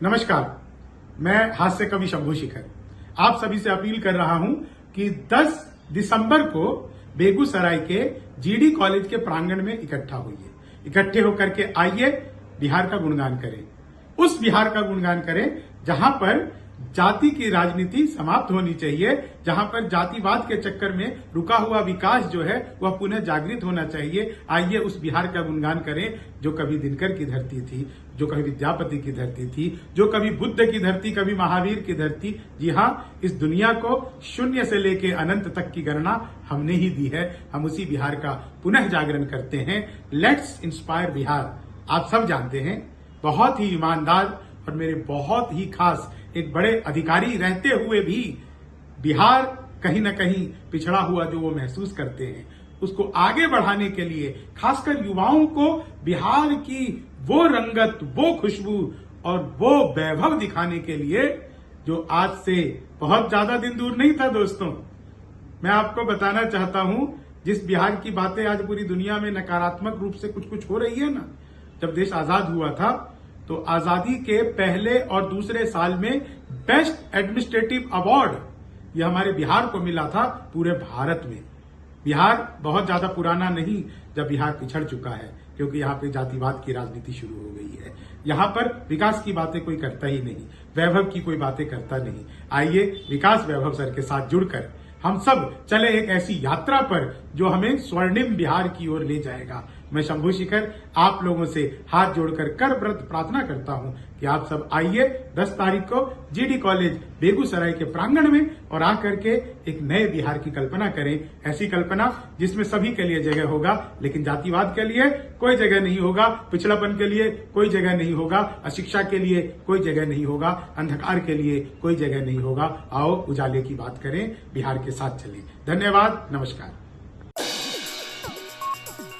नमस्कार, मैं हास्य कवि शंभू शिखर आप सभी से अपील कर रहा हूं कि 10 दिसंबर को बेगूसराय के जीडी कॉलेज के प्रांगण में इकट्ठे होकर के आइए बिहार का गुणगान करें। उस बिहार का गुणगान करें जहां पर जाति की राजनीति समाप्त होनी चाहिए, जहां पर जातिवाद के चक्कर में रुका हुआ विकास जो है वह पुनः जागृत होना चाहिए। आइए उस बिहार का गुणगान करें जो कभी दिनकर की धरती थी, जो कभी विद्यापति की धरती थी, जो कभी बुद्ध की धरती, कभी महावीर की धरती। जी हां, इस दुनिया को शून्य से लेके अनंत तक की गणना हमने ही दी है। हम उसी बिहार का पुनः जागरण करते हैं। Let's inspire Bihar. आप सब जानते हैं, बहुत ही ईमानदार और मेरे बहुत ही खास एक बड़े अधिकारी रहते हुए भी बिहार कहीं ना कहीं पिछड़ा हुआ जो वो महसूस करते हैं, उसको आगे बढ़ाने के लिए खासकर युवाओं को बिहार की वो रंगत, वो खुशबू और वो वैभव दिखाने के लिए जो आज से बहुत ज्यादा दिन दूर नहीं था। दोस्तों, मैं आपको बताना चाहता हूं, जिस बिहार की बातें आज पूरी दुनिया में नकारात्मक रूप से कुछ कुछ हो रही है ना, जब देश आजाद हुआ था तो आजादी के पहले और दूसरे साल में बेस्ट एडमिनिस्ट्रेटिव अवार्ड यह हमारे बिहार को मिला था पूरे भारत में। बिहार बहुत ज्यादा पुराना नहीं जब बिहार पिछड़ चुका है, क्योंकि यहाँ पे जातिवाद की राजनीति शुरू हो गई है। यहाँ पर विकास की बातें कोई करता ही नहीं, वैभव की कोई बातें करता नहीं। आइए विकास वैभव सर के साथ जुड़कर हम सब चले एक ऐसी यात्रा पर जो हमें स्वर्णिम बिहार की ओर ले जाएगा। मैं शंभू शिखर आप लोगों से हाथ जोड़कर कर व्रत प्रार्थना करता हूं कि आप सब आइए 10 तारीख को जीडी कॉलेज बेगूसराय के प्रांगण में और आकर के एक नए बिहार की कल्पना करें। ऐसी कल्पना जिसमें सभी के लिए जगह होगा, लेकिन जातिवाद के लिए कोई जगह नहीं होगा, पिछड़ापन के लिए कोई जगह नहीं होगा, अशिक्षा के लिए कोई जगह नहीं होगा, अंधकार के लिए कोई जगह नहीं होगा। आओ उजाले की बात करें, बिहार के साथ चलें। धन्यवाद, नमस्कार।